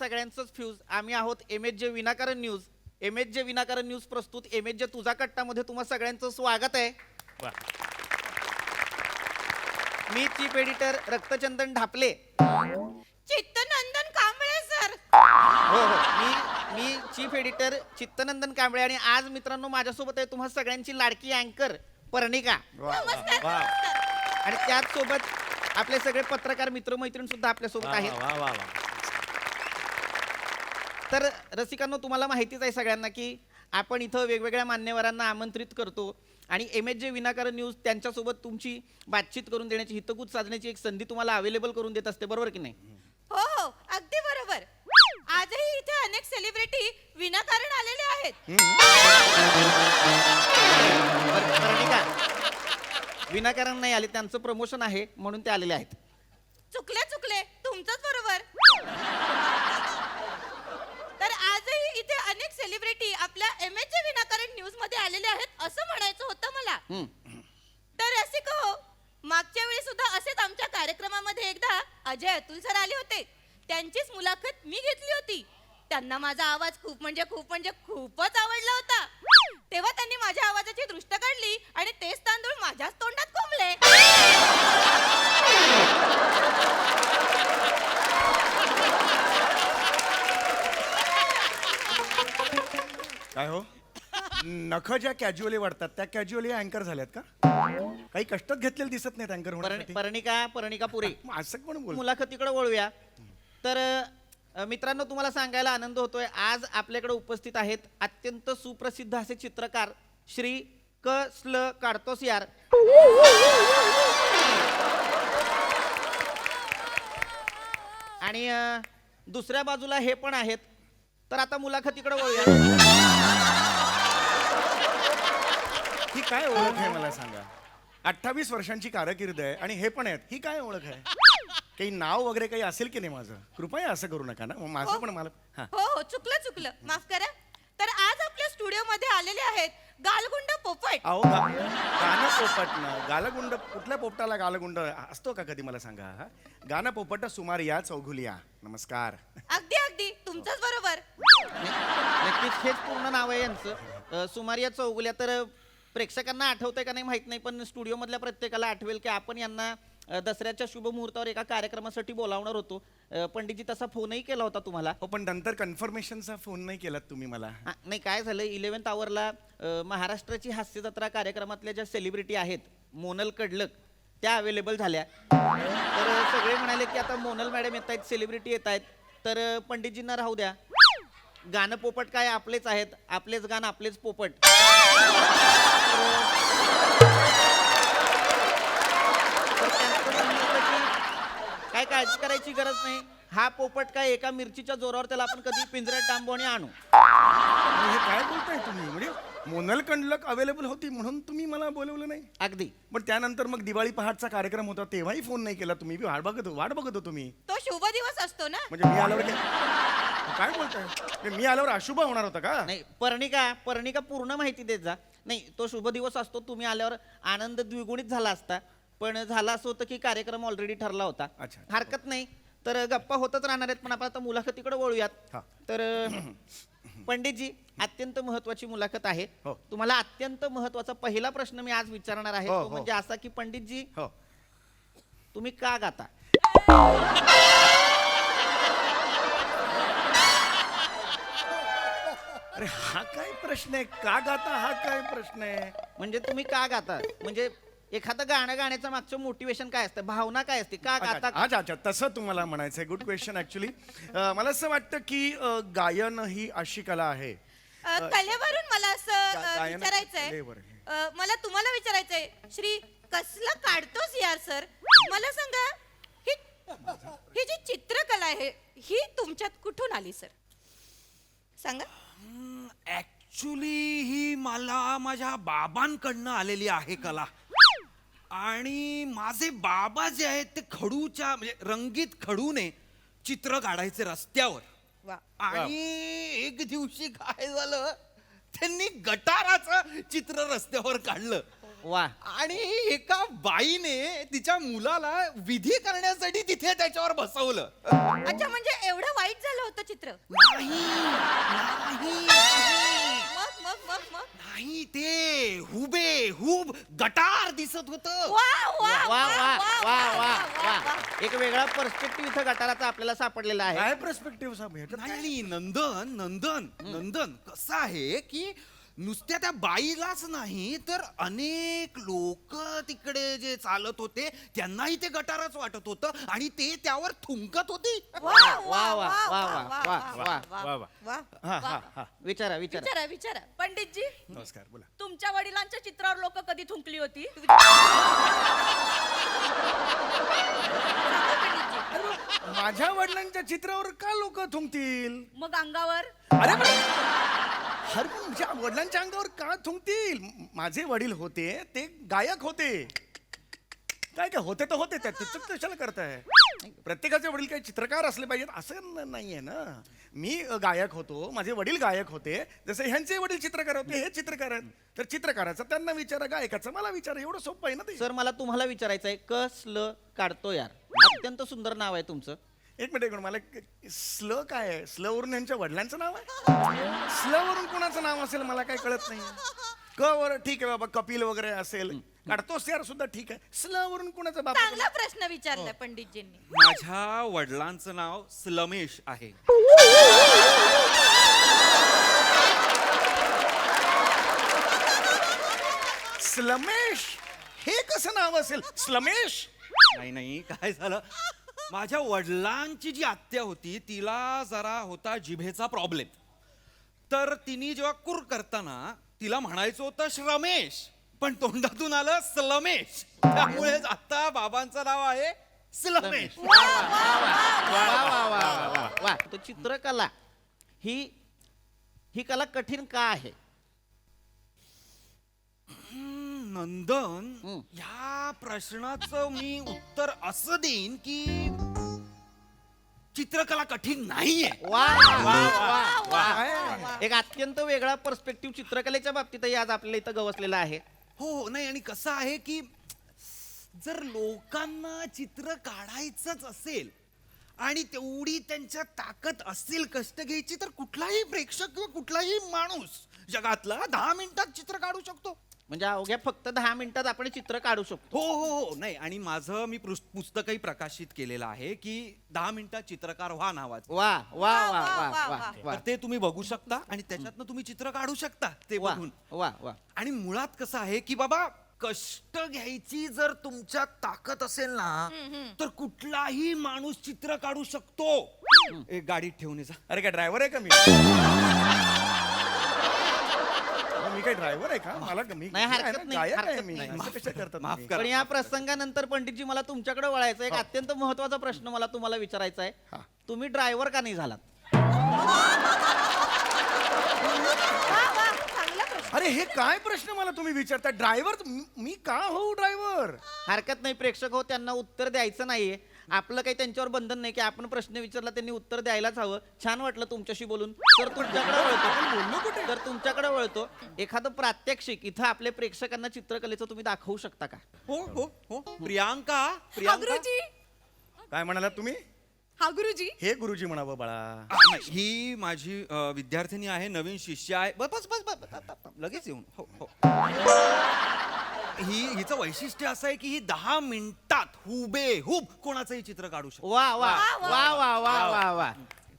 सगळ्यांचंच fuse. आम्ही आहोत MSJ विनाकारण न्यूज. MSJ विनाकारण न्यूज प्रस्तुत MSJ तुझा कट्टामध्ये तुम्हा सगळ्यांचं स्वागत आहे. मी चीफ एडिटर रक्तचंदन ढापले. चित्तनंदन कांबळे सर. हो मी चीफ एडिटर चित्तनंदन कांबळे आणि आज मित्रांनो माझ्यासोबत आहे तुम्हा सगळ्यांची लाडकी अँकर पर्णिका. नमस्कार. आणि त्याच सोबत आपले सगळे पत्रकार मित्रमैत्रीण सुद्धा आपल्यासोबत आहेत. तर रसिकांनो तुम्हाला माहितीच आहे सगळ्यांना की आपण इथं वेगवेगळ्या मान्यवरांना आमंत्रित करतो आणि MSJ विनाकारण न्यूज त्यांच्यासोबत तुमची बातचीत करून देण्याची हितगुज साधण्याची एक संधी तुम्हाला अवेलेबल करून देत असते, बरोबर की नाही? हो हो अगदी बरोबर. आजही इथे अनेक सेलिब्रिटी विनाकारण आलेले आहेत. पर्णिका विनाकारण नाही आले, त्यांचं प्रमोशन आहे म्हणून ते आलेले आहेत. चुकले तुमचंच बरोबर. तर आजही इथे अनेक सेलिब्रिटी आपल्या MSJ विनाकारण न्यूज मध्ये आलेले आहेत असं म्हणायचं होतं मला. तर रसिक हो, मागच्या वेळी सुद्धा असेच आमच्या कार्यक्रमामध्ये एकदा अजय अतुल सर आले होते. त्यांचीच मुलाखत मी घेतली होती. त्यांना माझा आवाज खूपच आवडला होता. तेव्हा त्यांनी माझ्या आवाजाची दृष्ट काढली आणि तेच तांदूळ माझ्याच तोंडात कोंबले. काय हो, नख ज्या कॅज्युअली वाढतात त्या कॅज्युअली अँकर झाल्यात का? काही कष्टच घेतलेले दिसत नाहीत अँकर होण्यासाठी. पर्णिका पुरे असं पण बोल. मुलाखतीकडे वळूया. तर मित्रांनो तुम्हाला सांगायला आनंद होतोय, आज आपल्याकडे उपस्थित आहेत अत्यंत सुप्रसिद्ध असे चित्रकार श्री क.स्ल. काडतोसियार. आणि दुसऱ्या बाजूला हे पण आहेत. तर आता मुलाखतीकडे वळूया. ही काय ओळख आहे मला सांगा? 28 वर्षांची कारकीर्द आहे आणि हे पण आहेत. ही काय ओळख आहे? काही नाव वगैरे काही असेल की नाही माझं? कृपया असं करू नका ना, माझं पण मला. हा, हो चुकलं माफ करा. तर आज आपल्या स्टुडिओ मध्ये आलेले आहेत गालगुंड पोपट. अहो गाणं पोपट ना, गालगुंड कुठल्या पोपटाला गालगुंड असतो का कधी मला सांगा? हा, गाणं पोपट सुमारिया चौघुलिया. नमस्कार. अगदी तुमचंच बरोबर. नक्कीच हेच पूर्ण नाव आहे यांचं, सुमारिया चौगुल्या. तर प्रेक्षकांना आठवतंय का नाही माहित नाही, पण स्टुडिओ मधल्या प्रत्येकाला आठवेल की आपण यांना दसऱ्याच्या शुभ मुहूर्तावर एका कार्यक्रमासाठी बोलावणार होतो. पंडितजी तसा फोनही केला होता तुम्हाला. हो, पण नंतर कन्फर्मेशनचा फोन नाही केलात तुम्ही मला. नाही, काय झालं 11th आवरला महाराष्ट्राची हास्य जत्रा कार्यक्रमातल्या ज्या सेलिब्रिटी आहेत मोनल कडलक त्या अवेलेबल झाल्या. तर सगळे म्हणाले की आता मोनल मॅडम येत आहेत, सेलिब्रिटी येत आहेत, तर पंडितजींना राहू द्या. गाणं पोपट काय आपलेच आहेत, आपलेच गाणं आपलेच पोपट. काय काळजी करायची गरज नाही. हा पोपट काय एका मिरचीच्या जोरावर त्याला आपण कधी पिंजऱ्यात डांबू आणि आणू. हे काय बोलताय तुम्ही? म्हणजे मोनल कंडलक अवेलेबल होती म्हणून तुम्ही मला बोलवलं नाही? अगदी. पण त्यानंतर मग दिवाळी पहाटचा कार्यक्रम होता तेव्हाही फोन नाही केला तुम्ही. वाट बघत होतो मी. तो शुभ दिवस असतो ना. म्हणजे मी आल्यावर काय बोलताय? म्हणजे मी आल्यावर अशुभ होणार होता का? नाही, पर्णिका पूर्ण माहिती देत जा. नाही, तो शुभ दिवस असतो, तुम्ही आल्यावर आनंद द्विगुणित झाला असता. पण झालं असं होतं की कार्यक्रम ऑलरेडी ठरला होता. अच्छा. हरकत नाही, तर गप्पा होतच राहणार आहेत. पण आपण आता मुलाखतीकडे वळूयात. हा. तर पंडितजी, अत्यंत महत्वाची मुलाखत आहे. हो. तुम्हाला अत्यंत महत्वाचा पहिला प्रश्न मी आज विचारणार आहे. हो, तो म्हणजे असा की पंडितजी, हो, तुम्ही का गाता? अरे हा काय प्रश्न आहे? का गाता हा काय प्रश्न आहे? म्हणजे तुम्ही का गाता, म्हणजे एखादं गाणं गाण्याचं मागचं मोटिवेशन काय असतं, भावना काय असते, का गाता? अच्छा, तसं तुम्हाला म्हणायचंय. Good question. ऍक्च्युली मला असं वाटतं की गायन ही अशी कला आहे. कलेवरून मला असं गायन- विचारायचंय. कलेवर. मला तुम्हाला विचारायचंय श्री कसलं काढतोस यार सर, मला सांगा ही जी चित्रकला आहे ही तुमच्यात कुठून आली सर? सांगा. ऍक्च्युली ही मला माझ्या बाबांकडनं आलेली आहे कला. आणि माझे बाबा जे आहेत ते खडूच्या म्हणजे रंगीत खडूने चित्र काढायचे रस्त्यावर. वा. आणि एक दिवशी काय झालं, त्यांनी गटाराचं चित्र रस्त्यावर काढलं. वा. आणि एका बाईने तिच्या मुलाला विधी करण्यासाठी तिथे त्याच्यावर बसवलं. अच्छा, म्हणजे एवढं वाईट झालं होतं चित्र? मग मग मग मग नाही, ते हुबेहूब गटार दिसत होत. वा वा वा वा वा वा वा. एक वेगळा पर्स्पेक्टिव्ह इथं गटाराचा आपल्याला सापडलेला आहे. काय पर्स्पेक्टिव्ह साहेब ह्याच्यात काय? नाही, नंदन नंदन नंदन कसं आहे की नुसत्या त्या बाईलाच नाही तर अनेक लोक तिकडे जे चालत होते त्यांनाही ते गटारच वाटत होतं आणि ते त्यावर थुंकत होती. वा वा वा वा वा वा वा वा. वा. हा हा हा विचारा विचारा. विचारा विचारा पंडितजी, नमस्कार बोला. तुमच्या वडिलांच्या चित्रावर लोक कधी थुंकली होती? माझ्या वडिलांच्या चित्रावर का लोक थुंकतील? मग अंगावर? अरे अरे पण माझ्या वडिलांच्या अंगावर का थुंकतील? माझे वडील होते ते गायक होते. काय काय होते तर होते, त्याचं कशाला करताय? प्रत्येकाचे वडील काही चित्रकार असले पाहिजेत असं नाहीये ना. मी गायक होतो, माझे वडील गायक होते, जसे ह्यांचे वडील चित्रकार होते, हे चित्रकार आहेत. तर चित्रकाराचा त्यांना विचारा, गायकाचा मला विचारा, एवढं सोपं आहे ना ते. सर मला तुम्हाला विचारायचं आहे, कसलं काढतो यार? अत्यंत सुंदर नाव आहे तुमचं. एक मिनिट मला स्ल काय आहे? स्ल वरून यांच्या वडिलांचं नाव आहे? स्ल वरून कोणाचं नाव असेल मला काही कळत नाही. क वर ठीक आहे बाबा, कपिल वगैरे असेल, काढतोस यार सुद्धा ठीक आहे. स्ल वरून कोणाचं बाबा? चांगला प्रश्न विचारलाय पंडितजींनी. माझ्या वडिलांचं नाव स्लमेश आहे. स्लमेश हे कसं नाव असेल? स्लमेश नाही नाही, काय झालं, माझ्या वडिलांची जी आत्या होती तिला जरा होता जिभेचा प्रॉब्लेम. तर तिने जेव्हा कुर करताना तिला म्हणायचं होतं श्रमेश, पण तोंडातून आलं स्लमेश. त्यामुळे आता बाबांचं नाव आहे स्लमेश. वा वा वा वा वा. तो चित्रकला ही कला कठीण का आहे? नंदन, या प्रश्नाचं मी उत्तर असं देईन की चित्रकला कठीण नाहीये. वा वा वा वा. एक अत्यंत वेगळा पर्स्पेक्टिव्ह चित्रकलेच्या बाबतीतही आज आपल्याला इथं गवसलेला आहे. हो, नाही, आणि कसं आहे की जर लोकांना चित्र काढायचंच असेल आणि तेवढी त्यांच्या ताकद असेल कष्ट घ्यायची, तर कुठलाही प्रेक्षक किंवा कुठलाही माणूस जगातला 10 मिनिटात चित्र काढू शकतो. म्हणजे अवघ्या फक्त 10 मिनिटात आपण चित्र काढू शकतो. हो हो हो. नाही, आणि माझं मी पुस्तकही प्रकाशित केलेलं आहे की 10 मिनिटात चित्रकार व्हा नावाचं. वा वा वा वा वा वा तर ते तुम्ही बघू शकता आणि त्याच्यातनं तुम्ही चित्र काढू शकता ते वा बघून. वा वा. आणि मुळात कसं आहे की बाबा, कष्ट घ्यायची जर तुमच्यात ताकद असेल ना, तर कुठलाही माणूस चित्र काढू शकतो. एक गाडीत ठेवून जा. अरे काय ड्रायव्हर आहे का मी? मी काय ड्रायव्हर आहे का? मला मी नाही, हरकत आहे ना, नाही, गायक आहे हरकत मी. नाही. असं कसं करतात माफ तुम्ही? करा. पण या प्रसंगानंतर पंडितजी मला तुमच्याकडे वळायचं एक अत्यंत महत्वाचा प्रश्न मला तुम्हाला विचारायचा आहे. हा. तुम्ही ड्रायव्हर का नाही झालात? चांगला प्रश्न. अरे हे काय प्रश्न मला तुम्ही विचारता? ड्रायव्हर मी का होऊ ड्रायव्हर? हरकत नाही, प्रेक्षक हो, त्यांना उत्तर द्यायचं नाहीये. आपलं काही त्यांच्यावर बंधन नाही की आपण प्रश्न विचारला त्यांनी उत्तर द्यायलाच हवं. छान वाटलं तुमच्याशी बोलून. तर तुमच्याकडे वळतो तर तुमच्याकडे वळतो. एखादं प्रात्यक्षिक इथं आपल्या प्रेक्षकांना चित्रकलेचं तुम्ही दाखवू शकता का? हो हो हो. प्रियांका, हा प्रियांका. गुरुजी, काय म्हणालात तुम्ही? हा गुरुजी. हे गुरुजी म्हणावं बाळा. नाही, ही माझी विद्यार्थिनी आहे, नवीन शिष्य आहे. बस बस बस बस, बस, लगेच येऊन. हो हो. हिचं वैशिष्ट्य असं आहे की ही 10 मिनिटात हुबेहूब कोणाचंही चित्र काढू शकतो. वा वा वा वा वा वा वा.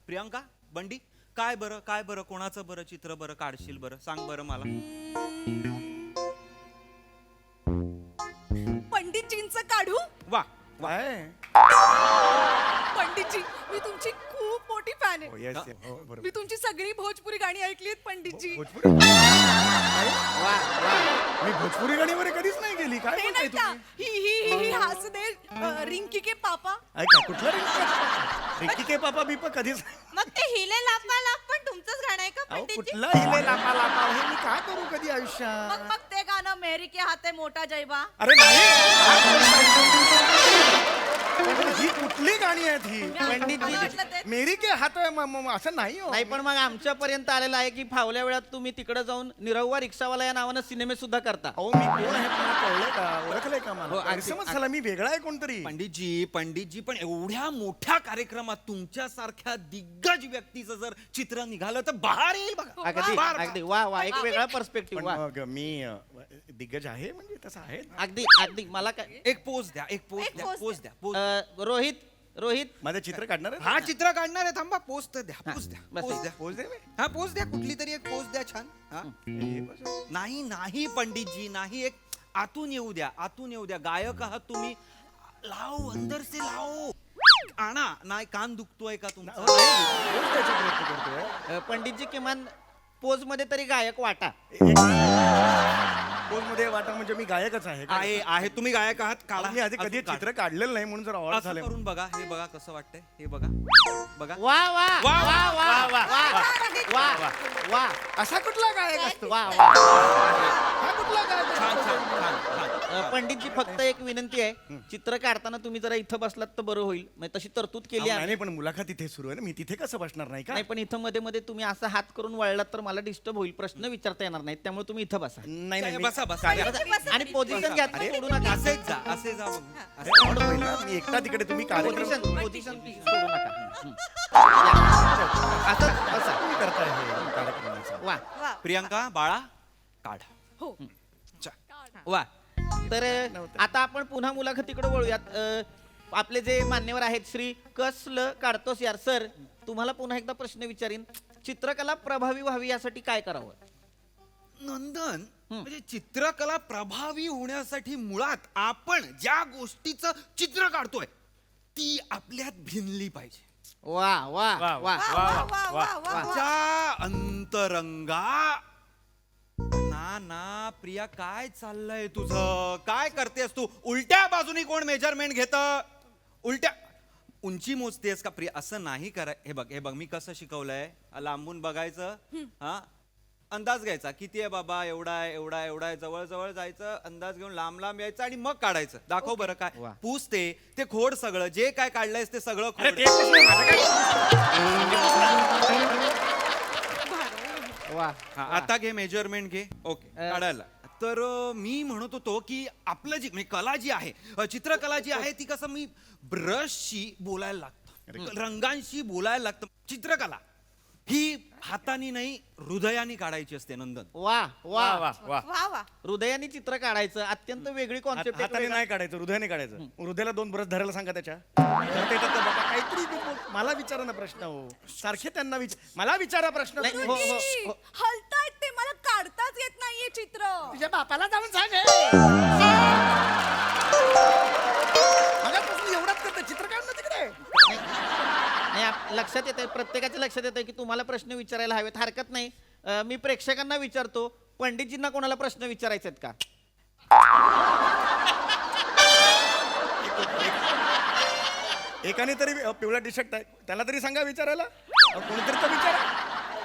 प्रियांका, बंडी, काय बरं कोणाचं बरं चित्र बरं काढशील बरं, सांग बरं मला. पंडितजींचं काढू? वा. काय? पंडितजी, मी तुमची खूप मोठी फॅन हो, आहे. yes, yes, हो, बरोबर. मी तुमची सगळी भोजपुरी गाणी ऐकली आहेत पंडितजी. भोजपुरी? वा वा. मी भोजपुरी गाणी वगैरे कधीच नाही गेली. काय ते बोलताय नाही का, तुम्ही? ही हसू दे, रिंकी के पापा. ऐका कुठला रिंकी के पापा बिपा कधीच. मग ते हिले लापा लाप पण तुमचंच गाणं आहे का अहो पंडितजी? कुठला हिले लापा लापा हे मी काय करू कधी आयुष्यात? मग ते गाणं मेरी के हाते मोठा जैबा. अरे नाही. पण ही कुठली गाणी आहेत ही पंडितजी वाटलं ते. मेरी के हात आहे, असं नाही हो. नाही पण मग आमच्यापर्यंत आलेलं आहे की फावल्या वेळात तुम्ही तिकडे जाऊन निरहुआ रिक्षावाला या नावानं सिनेमे सुद्धा करता. अहो मी कोण आहे तुम्हाला कळलंय का ओळखलंय का हो, मला अगदी, गैरसमज झाला मी वेगळा आहे कोणतरी. पंडितजी पण एवढ्या मोठ्या कार्यक्रमात तुमच्यासारख्या दिग्गज व्यक्तीचं जर चित्र निघालं तर बाहेर येईल बघा. अगदी बार- अगदी वा वा एक वेगळा पण पर्स्पेक्टिव्ह वा मग मी दिग्गज आहे म्हणजे तसं आहे. अगदी अगदी मला काय एक पोज द्या एक पोज एक द्या pose पोज द्या पोज रोहित माझं चित्र काढणार आहे? हा चित्र काढणार आहे थांबा पोज तर द्या हा, पोज द्या बस पोज आहे. द्या पोज दे मी. हा पोज द्या कुठली तरी एक पोज द्या छान हा हे बस. नाही नाही पंडितजी नाही एक आतून येऊ द्या गायक आहात तुम्ही लाव अंदर से लाव आणा नाही कान दुखतोय का तुमचा पोज द्यायचा प्रयत्न करतोय. पंडितजी किमान पोज मध्ये तरी गायक वाटा. पोज मध्ये वाटा म्हणजे मी गायकच आहे का? आहे तुम्ही गायक आहात काढा मी आधी कधी अजून काढा. चित्र काढलेलं नाही म्हणून जरा ऑड असं झालंय. करून बघा हे बघा कसं वाटतंय हे बघा बघा वा वा वा, वा वा वा वा वा असा कुठला गायक असतो वा वा हा कुठला गायक छान असतो? छान छान छान पंडितजी फक्त एक विनंती आहे चित्र काढताना तुम्ही जरा इथं बसलात तर बरं होईल म्हणजे तशी तरतूद केली अहो, आहे. नाही पण मुलाखत इथे सुरू आहे ना मी तिथे कसं बसणार नाही का? नाही पण इथं मध्ये मध्ये तुम्ही असा हात करून वळलात तर मला डिस्टर्ब होईल प्रश्न विचारता येणार नाहीत त्यामुळे तुम्ही इथं बसा. नाही नाही मी- बसा बसा आणि पोझिशन घ्या सोडू नका. असेच जा असे जा बघू. अरे, ऑड होईल ना मी एकटा तिकडे तुम्ही पोझिशन कार्यक्रम पोझिशन सोडू नका. असं बसा. तुम्ही करताय हे कार्यक्रमाचा. वा वा. प्रियंका बाळा काढ हो वा तर आता आपण पुन्हा मुलाखतीकडे वळूयात. आपले जे मान्यवर आहेत श्री कसलं काढतोस यार सर तुम्हाला पुन्हा एकदा प्रश्न विचारीन चित्रकला प्रभावी व्हावी यासाठी काय करावं? नंदन म्हणजे चित्रकला प्रभावी होण्यासाठी मुळात आपण ज्या गोष्टीचं चित्र काढतोय ती आपल्यात भिनली पाहिजे. वा वा वा वा वा वा वा वा. त्या अंतरंगा ना प्रिया काय चाललंय तुझं काय करतेस तू उलट्या बाजूनी कोण मेजरमेंट घेत उलट्या उंची मोजतेस का प्रिया असं नाही करा हे बघ मी कसं शिकवलंय लांबून बघायचं हा अंदाज घ्यायचा किती आहे बाबा एवढा आहे एवढा आहे एवढा आहे जवळ जवळ जायचं अंदाज घेऊन लांब लांब यायचं आणि मग काढायचं दाखव बरं काय वा. पूस ते खोड सगळं जे काय काढलंयस ते सगळं अरे, खोड ते कसं आहे? माझं काय- वा हा, आता घे मेजरमेंट घे ओके काढायला तर मी म्हणत होतो की आपलं जी म्हणजे कला जी आहे चित्रकला जी आहे ती कसं मी ब्रशशी बोलायला लागतं रंगांशी बोलायला लागतं चित्रकला ही हाताने नाही हृदयाने काढायची असते नंदन वा वा वा वा वा वा. हृदयाने चित्र काढायचं अत्यंत वेगळी कॉन्सेप्ट हाताने नाही काढायचं हृदयाने काढायचं हृदयाला 2 ब्रश धरायला सांगा त्याच्या करता येतात का बघा काहीतरी मला विचारा ना प्रश्न हो सारखे त्यांना मला विचारा प्रश्न नाही, हो, हो. हलतायत ते मला काढताच येत नाहीये चित्र. तुझ्या बापाला जाऊन सांग हे. मगाचपासून एवढाच करतं चित्र काढ ना तिकडे. नाही लक्षात येत आहे प्रत्येकाच्या लक्षात येत आहे की तुम्हाला प्रश्न विचारायला हवेत हरकत नाही. मी प्रेक्षकांना विचारतो पंडितजींना कोणाला प्रश्न विचारायचे आहेत का? एकाने तरी पिवळा टी शर्ट आहे त्याला तरी सांगा विचारायला कोणीतरी तर विचारा.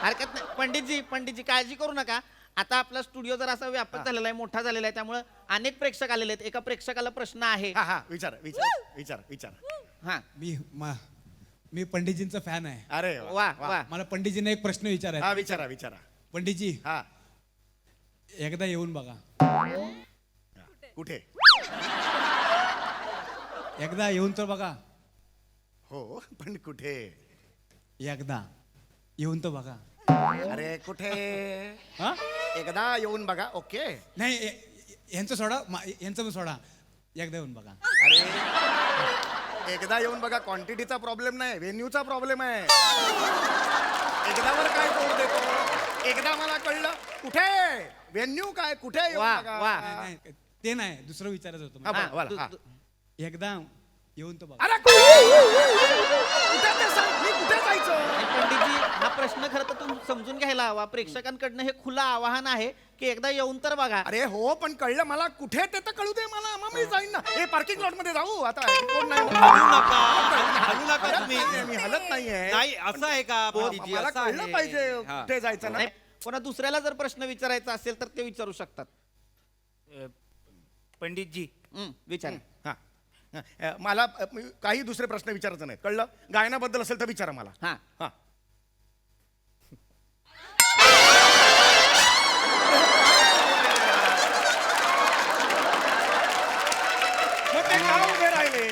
हरकत नाही पंडितजी काळजी करू नका आता आपला स्टुडिओ जर असा व्यापक झालेला आहे मोठा झालेला आहे त्यामुळे अनेक प्रेक्षक आलेले आहेत एका प्रेक्षकाला प्रश्न आहे. हा हा विचारा हा मी पंडितजींचा फॅन आहे. अरे वा वा मला पंडितजींना एक प्रश्न विचारायचा हा आहे. विचारा पंडितजी हा एकदा येऊन बघा कुठे एकदा येऊन तर बघा हो पण कुठे एकदा येऊन तर बघा. अरे कुठे हा एकदा येऊन बघा ओके नाही यांचं सोडा यांचं पण सोडा एकदा येऊन बघा. अरे एकदा येऊन बघा क्वांटिटीचा प्रॉब्लेम नाही व्हेन्यूचा प्रॉब्लेम आहे एकदावर काय तोड देतो एकदा मला कळलं कुठे व्हेन्यू काय कुठे येऊन वा, बघा? वा. नाही, नाही, ते नाही दुसरं विचारायचं होतं हा, मला. बोला, बोला, हा. एकदा येऊन तर बघा. अरे कुठे ते सांग, मी कुठे जायचं नाही, पंडितजी हा प्रश्न खरं तर तुम्ही समजून घ्यायला हवा प्रेक्षकांकडनं हे खुलं आवाहन आहे की एकदा येऊन तर बघा. अरे हो पण कळलं मला कुठे ते तर कळू दे मला मग मी जाईन ना हे पार्किंग लॉट मध्ये जाऊ आता कोण नाही हलू नका हलत तुम्ही नाहीये, मी हलत नाहीये नाही असं आहे का पंडितजी, मला असं कळलं आहे. पाहिजे हा. कुठे जायचं ना नाही, कोणा दुसऱ्याला जर प्रश्न विचारायचा असेल तर ते विचारू शकतात. पंडितजी विचार हा मला काही दुसरे प्रश्न विचारायचे नाहीत, कळलं? गायनाबद्दल असेल तर विचारा मला. हा हा. मग ते का उभे राहिले?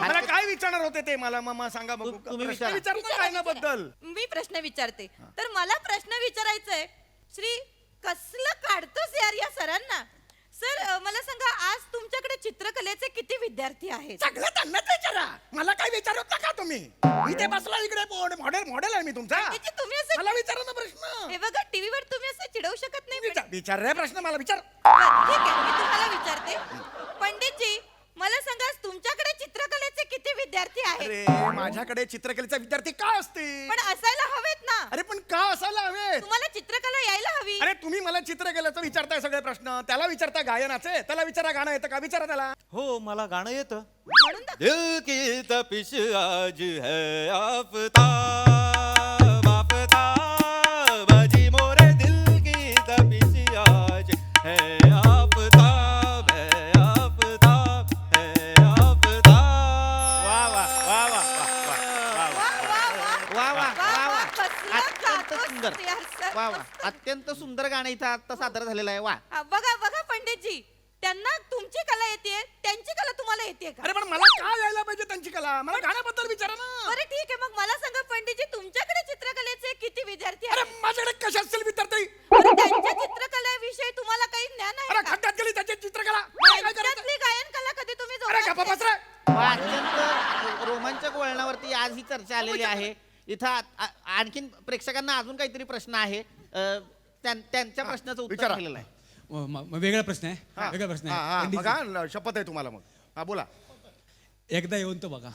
मला काय विचारणार होते ते? मला सांगा बघू. तुम्ही प्रश्न विचारा. विचारू ना गायनाबद्दल. मी प्रश्न विचारते. तर मला प्रश्न विचारायचा श्री कसलं काढतोस यार या सरांना. सर मला सांगा, आज तुमच्याकडे चित्रकलेचे किती विद्यार्थी आहेत? सगळं त्यांनाच विचारा, मला काय विचारत नका तुम्ही. इथे बसला इकडे मॉडेल आहे मी तुमचा. पंडितजी, तुम्ही असं मला विचारा ना प्रश्न. हे बघा, टीव्हीवर तुम्ही असं चिडवू शकत नाही. विचार रे प्रश्न, मला विचार. बरं, ठीक आहे, मी तुम्हाला विचारते. पंडितजी, मला सांगा, आज तुमच्याकडे चित्रकलेचे किती विद्यार्थी आहेत? अरे माझ्याकडे चित्रकलेचा विद्यार्थी का असतील? पण असायला हवेत ना. अरे पण का असायला हवे? तुम्हाला चित्रकला यायला हवी. अरे तुम्ही मला चित्रकलेचं विचारताय सगळे प्रश्न, त्याला विचारता गायनाचे, त्याला विचारा गाणं येतं का, विचारा त्याला. हो मला गाणं येतं. म्हणून तर- दिल की तपिश आज है आफताब आफताब बाजी मोरे दिल की तपिश आज है आफताब है आफताब है आफताब. वा वा वा वा वा वा वा. वा, वा, वा. वा वा वा, वा वा, वा कसलं अत्यंत गातोस सुंदर. यार, सर, वा वा मस्त. अत्यंत सुंदर गाणं इथं आता सादर झालेलं आहे. वा बघा बघा पंडितजी, त्यांना तुमची कला येते, त्यांची कला तुम्हाला येते का? अरे पण मला काय यायला पाहिजे त्यांची कला? मला गाण्याबद्दल विचारा ना. बरं ठीक आहे, मग मला सांगा पंडितजी, तुमच्याकडे चित्रकलेचे किती विद्यार्थी अरे आहेत? माझ्याकडे कशा असतील विद्यार्थी? बरं, त्यांच्या चित्रकलेविषयी तुम्हाला काही ज्ञान आहे अरे का? खड्ड्यात गेली त्याची चित्रकला. मला काय करायचं? त्यांच्यातली गायन कला कधी तुम्ही अरे गप्पा बस जोपासली? रे. वा अत्यंत रोमांचक वळणावरती आज ही चर्चा आलेली आहे. इथं आणखीन प्रेक्षकांना अजून काहीतरी प्रश्न आहे. त्यांच्या प्रश्नाचं उत्तर विचारा. दिलेलं आहे. वेगळा प्रश्न आहे, हा, वेगळा प्रश्न हा, हा, आहे. पंडितजी, बघा शपथ आहे तुम्हाला. मग हा बोला. एकदा येऊन तो बघा.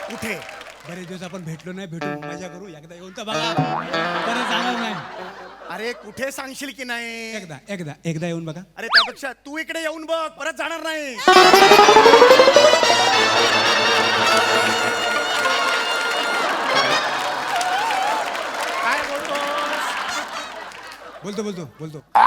कुठे? बरेच दिवस आपण भेटलो नाही, भेटून मजा करू. एकदा येऊन तर बघा, परत जाणार नाही. अरे कुठे सांगशील की नाही? एकदा एकदा एकदा येऊन बघा. अरे त्यापेक्षा तू इकडे येऊन बघ, परत जाणार नाही. काय बोलतोस? बोलतो बोलतो बोलतो. काय